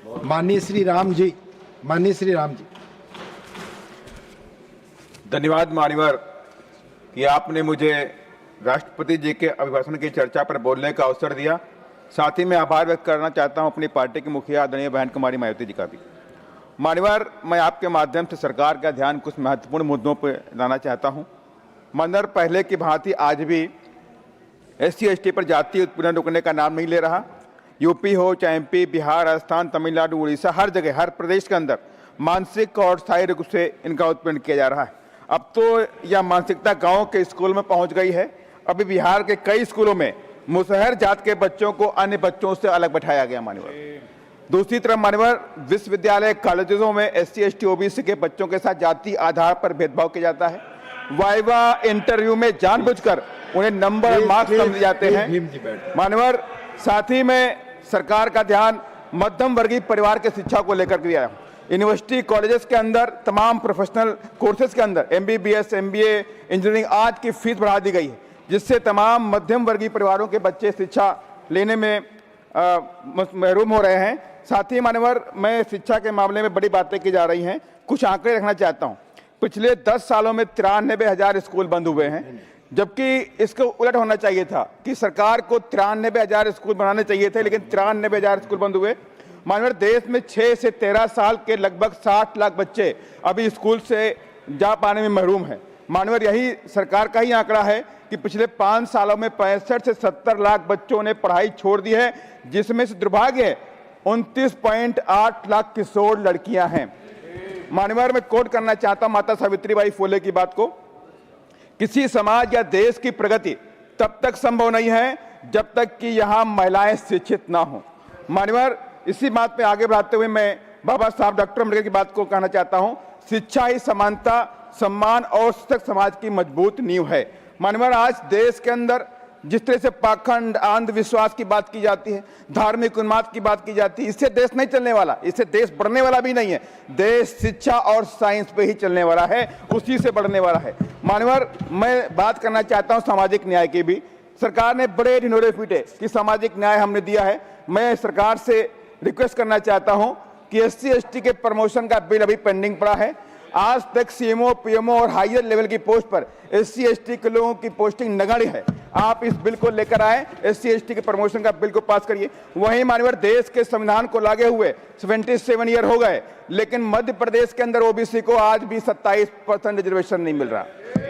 माननीय श्री राम जी, माननीय श्री राम जी। धन्यवाद मान्यवर कि आपने मुझे राष्ट्रपति जी के अभिभाषण की चर्चा पर बोलने का अवसर दिया। साथ ही मैं आभार व्यक्त करना चाहता हूं अपनी पार्टी की मुखिया आदरणीय बहन कुमारी मायावती जी का भी। मान्यवर, मैं आपके माध्यम से सरकार का ध्यान कुछ महत्वपूर्ण मुद्दों पर लाना चाहता हूं। मान्यवर, पहले की भांति आज भी SC/ST पर जाति उत्पीड़न रुकने का नाम नहीं ले रहा। यूपी हो चाहे MP, बिहार, राजस्थान, तमिलनाडु, उड़ीसा, हर जगह, हर प्रदेश के अंदर मानसिक और स्थायी रूप से इनका उत्पीड़न किया जा रहा है। अब तो यह मानसिकता गांव के स्कूल में पहुंच गई है। अभी बिहार के कई स्कूलों में मुसहर जात के बच्चों को अन्य बच्चों से अलग बैठाया गया मान्यवर। दूसरी तरफ मान्यवर, विश्वविद्यालय कॉलेजों में SC/ST OBC के बच्चों के साथ जाति आधार पर भेदभाव किया जाता है। वाइवा इंटरव्यू में जानबूझकर उन्हें नंबर और मार्क्स कम दिए जाते हैं मान्यवर। साथ ही में सरकार का ध्यान मध्यम वर्गीय परिवार के शिक्षा को लेकर दिया है। यूनिवर्सिटी कॉलेजेस के अंदर तमाम प्रोफेशनल कोर्सेज के अंदर MBBS, MBA, इंजीनियरिंग आज की फीस बढ़ा दी गई है, जिससे तमाम मध्यम वर्गीय परिवारों के बच्चे शिक्षा लेने में महरूम हो रहे हैं। साथ ही मान्यवर, मैं शिक्षा के मामले में बड़ी बातें की जा रही हैं, कुछ आंकड़े रखना चाहता हूं। पिछले 10 सालों में 93,000 स्कूल बंद हुए हैं, जबकि इसको उलट होना चाहिए था कि सरकार को 93,000 स्कूल बनाने चाहिए थे, लेकिन 93,000 स्कूल बंद हुए। माननीय, देश में 6 से 13 साल के लगभग 60 लाख बच्चे अभी स्कूल से जा पाने में महरूम हैं। माननीय, यही सरकार का ही आंकड़ा है कि पिछले 5 सालों में 65 से 70 लाख बच्चों ने पढ़ाई छोड़ दी है, जिसमें से दुर्भाग्य 29.8 लाख किशोर लड़कियां हैं। मान्यवर, मैं कोट करना चाहता हूं माता सावित्रीबाई फुले की बात को। किसी समाज या देश की प्रगति तब तक संभव नहीं है जब तक कि यहां महिलाएं शिक्षित ना हो। मान्यवर, इसी बात पे आगे बढ़ाते हुए मैं बाबा साहब डॉक्टर अम्बेडकर की बात को कहना चाहता हूं। शिक्षा ही समानता, सम्मान और सशक्त समाज की मजबूत नींव है। मान्यवर, आज देश के अंदर जिस तरह से पाखंड, अंधविश्वास की बात की जाती है, धार्मिक उन्माद की बात की जाती है, इससे देश नहीं चलने वाला, इससे देश बढ़ने वाला भी नहीं है। देश शिक्षा और साइंस पे ही चलने वाला है, उसी से बढ़ने वाला है। मान्यवर, मैं बात करना चाहता हूं सामाजिक न्याय की भी। सरकार ने बड़े ढिंढोरे पीटे कि सामाजिक न्याय हमने दिया है। मैं सरकार से रिक्वेस्ट करना चाहता हूं कि SC/ST के प्रमोशन का बिल अभी पेंडिंग पड़ा है। आज तक CMO, PMO और हायर लेवल की पोस्ट पर SC/ST के लोगों की पोस्टिंग नगण्य है। आप इस बिल को लेकर आए, SC/ST के प्रमोशन का बिल को पास करिए। वहीं माननीय, देश के संविधान को लागे हुए 77 ईयर हो गए, लेकिन मध्य प्रदेश के अंदर OBC को आज भी 27% रिजर्वेशन नहीं मिल रहा।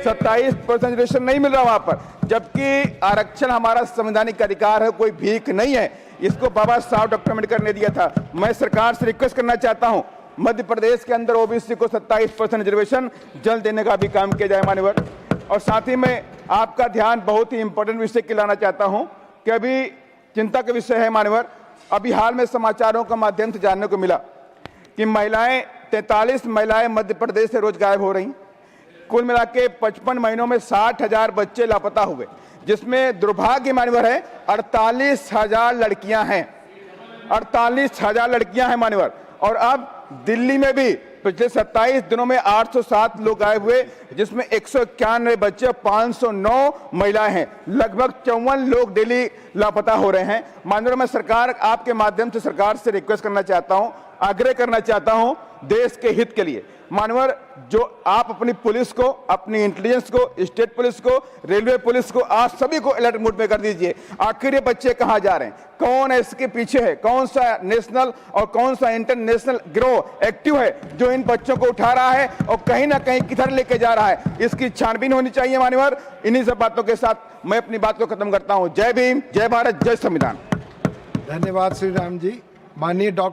27% रिजर्वेशन नहीं मिल रहा वहां पर, जबकि आरक्षण हमारा संवैधानिक अधिकार है, कोई भीख नहीं है। इसको बाबा साहब डॉक्टर अम्बेडकर ने दिया था। मैं सरकार से रिक्वेस्ट करना चाहता हूं, मध्य प्रदेश के अंदर OBC को 27% रिजर्वेशन जल्द देने का भी काम किया जाए मान्यवर। और साथ ही में आपका ध्यान बहुत ही इंपॉर्टेंट विषय की लाना चाहता हूं कि अभी चिंता का विषय है मान्यवर। अभी हाल में समाचारों के माध्यम से जानने को मिला कि 43 महिलाएं मध्य प्रदेश से रोज गायब हो रही। कुल मिला के 55 महीनों में 60,000 बच्चे लापता हुए, जिसमें दुर्भाग्य मान्यवर है 48,000 लड़कियां हैं। 48,000 लड़कियां हैं मान्यवर। और अब दिल्ली में भी पिछले 27 दिनों में 807 लोग गायब हुए, जिसमें 191 बच्चे, 509 महिलाएं हैं। लगभग 54 लोग डेली लापता हो रहे हैं। माननीय, मैं सरकार, आपके माध्यम से सरकार से रिक्वेस्ट करना चाहता हूं, आग्रह करना चाहता हूं देश के हित के लिए। माननीय, जो आप अपनी पुलिस को, अपनी इंटेलिजेंस को, स्टेट पुलिस को, रेलवे पुलिस को, आज सभी को अलर्ट मोड में कर दीजिए। आखिर ये बच्चे कहां जा रहे हैं, कौन है इसके पीछे है, कौन सा नेशनल और कौन सा इंटरनेशनल गिरोह एक्टिव है जो इन बच्चों को उठा रहा है और कहीं ना कहीं किधर लेके जा रहा है, इसकी छानबीन होनी चाहिए मान्यवर। इन्हीं सब बातों के साथ मैं अपनी बात को खत्म करता हूं। जय भीम, जय भारत, जय संविधान। धन्यवाद श्री राम जी। माननीय डॉक्टर